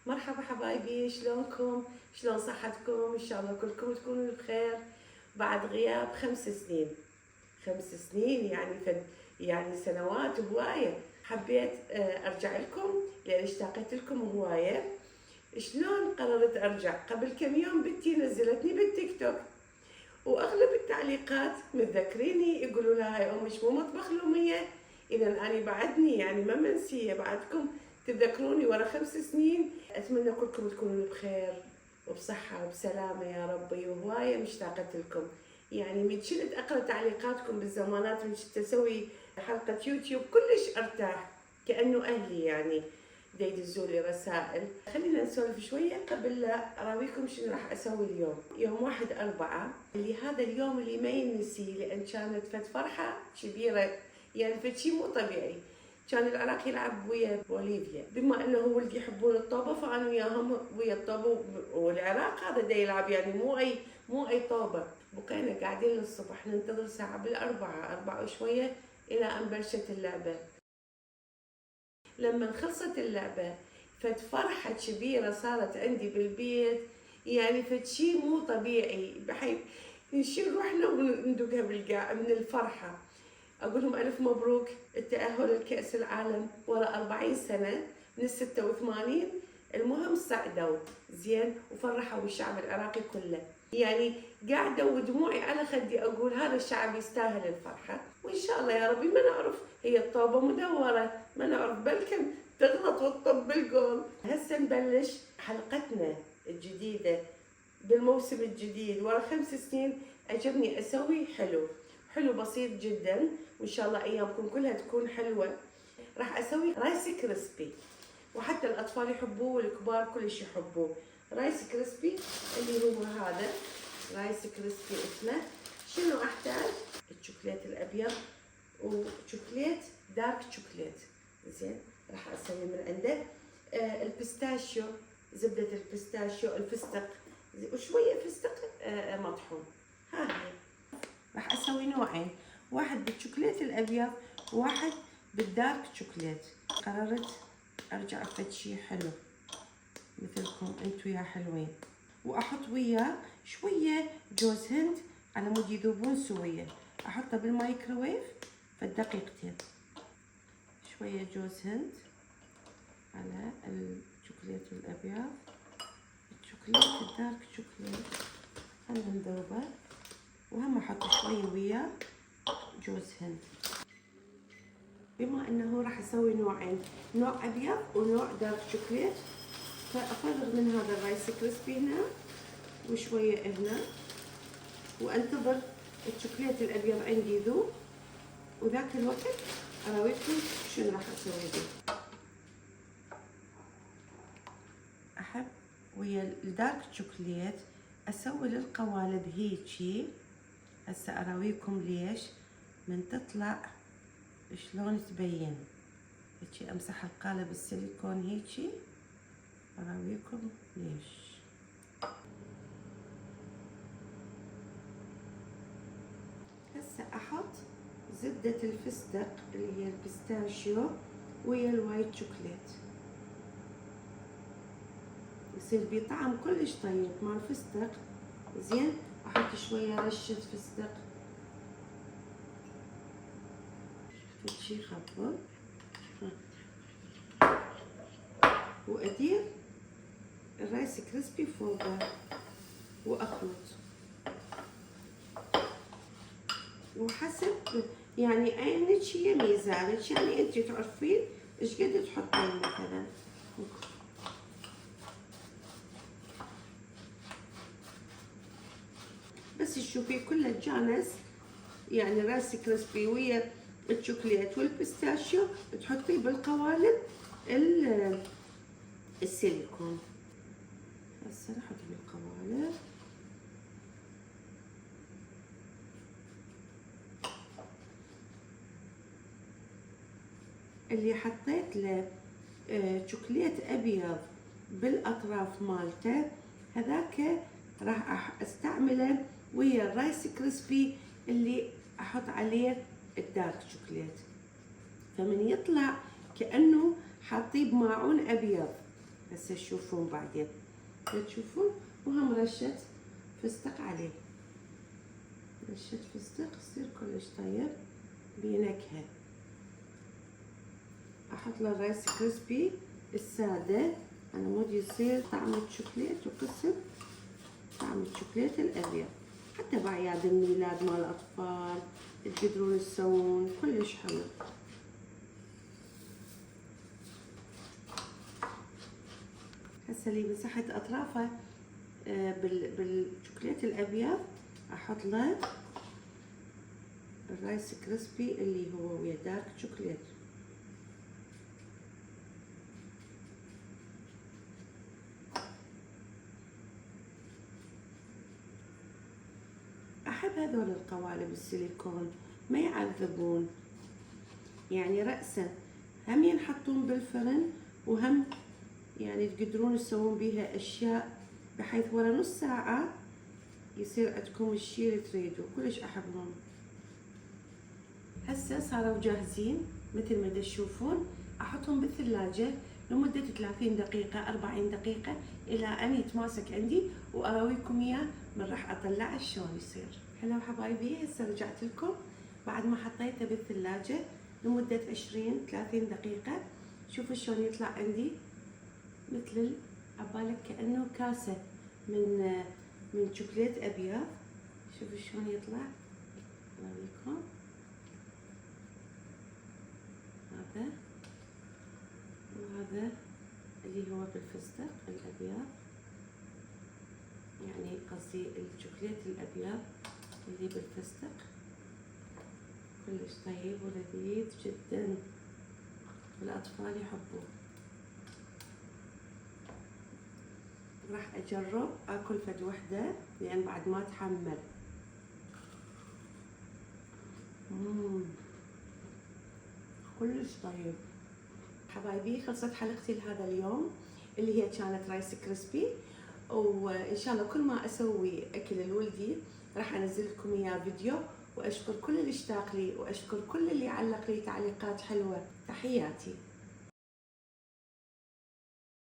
مرحبا حبايبي، شلونكم؟ شلون صحتكم؟ ان شاء الله كلكم تكونوا بخير بعد غياب 5 سنين. 5 سنين يعني سنوات هواية. حبيت ارجع لكم لان اشتاقت لكم هواية. شلون قررت ارجع؟ قبل كم يوم بنتي نزلتني بالتيك توك، واغلب التعليقات متذكريني يقولوا لها هاي امش مو مطبخ لوميه. اذا انا بعدني ما منسيه، بعدكم تتذكروني ورا 5 سنين. اتمنى كلكم تكونوا بخير وبصحه وبسلامه يا ربي، وهوايه مشتاقه لكم. من شلت اقرا تعليقاتكم بالزمانات، من شلت اسوي حلقه يوتيوب كلش ارتاح، كانه اهلي دا يدزوا لي رسائل. خلينا نسولف شويه قبل لا اراويكم شنو راح اسوي اليوم. يوم 1/4 اللي هذا اليوم اللي ما ينسي، لان كانت فد فرحه كبيره، فد شيء مو طبيعي. كان العراق يلعب ويا بوليفيا، بما انه ولدي يحبون الطوبه فانا وياهم ويا الطوبه، والعراق هذا دا يلعب مو اي طوبه. بقينا قاعدين للصبح ننتظر ساعه بالأربعة وشويه الى ان بلشت اللعبه. لما خلصت اللعبة فد فرحة كبيرة صارت عندي بالبيت، فد شي مو طبيعي، بحيث نشيل روحنا وندقها بالقاع من الفرحة. أقول لهم ألف مبروك التأهل لكأس العالم ورا 40 سنة من 86. المهم صعدوا زين وفرحوا الشعب العراقي كله. قاعدة ودموعي على خدي أقول هذا الشعب يستاهل الفرحة، وإن شاء الله يا ربي ما نعرف هي الطوبة مدورة، ما نعرف بلكن تغلط وتطب بالجول. هسه نبلش حلقتنا الجديدة بالموسم الجديد ورا 5 سنين. عجبني أسوي حلو بسيط جدا، وإن شاء الله أيامكم كلها تكون حلوة. راح أسوي رايس كريسبي، وحتى الأطفال يحبوه والكبار كلش يحبوه. رايس كريسبي اللي هو هذا رايس كريسبي اسمه. شنو أحتاج؟ الشوكولات الأبيض وشوكولات دارك شوكولات. زين راح أسوي من عنده البيستاشيو، زبدة البيستاشيو، الفستق وشوية فستق مطحون. هاي راح أسوي نوعين، واحد بالشوكولات الأبيض وواحد بالدارك شوكولات. قررت أرجع أفد شي حلو مثلكم انتو يا حلوين، وأحط وياه شوية جوز هند على مود يذوبون سوية. أحطه بالمايكروويف فدقيقتين. شوية جوز هند على الشوكولات الأبيض، الشوكولات الدارك شوكولات خلنا نذوبه، وهم أحط شوية وياه جوز هند. بما انه راح اسوي نوعين، نوع ابيض ونوع دارك شوكولات، فافرغ من هذا الرايس كريسبي هنا وشويه هنا، وانتظر الشوكولات الابيض عندي يذوب، وذاك الوقت اراويكم شنو راح اسوي به. احب ويا الدارك شوكولات اسوي للقوالب هيجي. هسه اراويكم ليش من تطلع شلون تبين. هيجي امسح القالب السيليكون هيجي، اراويكم ليش. هسه احط زبدة الفستق اللي هي البيستاشيو ويا الوايت شوكولات، يصير بيه طعم كلش طيب مع الفستق. زين احط شوية رشة فستق، شي خبط وادير الرايس كريسبي فوقه واخلط، وحسب عينك هي ميزانك، انت تعرفين ايش قد تحطين مثلا. بس تشوفي كله تجانس، رايس كريسبي ويا الشوكولات والبيستاشيو تحطيه بالقوالب السيليكون. هسه نحط بالقوالب اللي حطيت له شوكولات ابيض بالاطراف مالته، هذاك راح استعمله ويا الرايس كريسبي اللي احط عليه الدارك شوكولات، فمن يطلع كأنه حاطيه بماعون ابيض. هسه تشوفون بعدين تشوفون. وهم رشة فستق عليه، رشة فستق يصير كلش طيب بنكهة. احط له الرايس كريسبي السادة، انا مودي يصير طعم الشوكليت وقسم طعم الشوكليت الابيض. حتى باعياد الميلاد مال الاطفال تقدرون تسوون كلش حلو. هسه اللي مسحت اطرافه بالشوكليت الابيض احط له الرايس كريسبي اللي هو ويا دارك شوكليت. احب هذول القوالب السيليكون ما يعذبون، يعني رأسا هم ينحطون بالفرن وهم يعني تقدرون تسوون بيها اشياء بحيث ورا نص ساعة يصير عندكم الشي اللي تريدوه. كلش احبهم. هسه صاروا جاهزين مثل ما تشوفون. احطهم بالثلاجة لمدة 30 دقيقة 40 دقيقة الى ان يتماسك عندي، واراويكم اياه من راح اطلعه شلون يصير. هلا حبايبي، هسه رجعت لكم بعد ما حطيته بالثلاجة لمدة 20 30 دقيقة. شوفوا شلون يطلع عندي، مثل عبالك كأنه كاسة من شوكليت ابيض. شوفوا شلون يطلع، اوريكم. هذا وهذا اللي هو بالفستق الابيض، يعني قصدي الشوكليت الابيض اللي بالفستق. كلش طيب ولذيذ جدا، الاطفال يحبوه. راح اجرب اكل فد وحده لان بعد ما اتحمل. كلش طيب. حبايبي، خلصت حلقتي لهذا اليوم اللي هي كانت رايس كريسبي، وان شاء الله كل ما اسوي اكل لولدي راح انزل لكم اياه فيديو. واشكر كل اللي اشتاق لي، واشكر كل اللي علق لي تعليقات حلوه. تحياتي.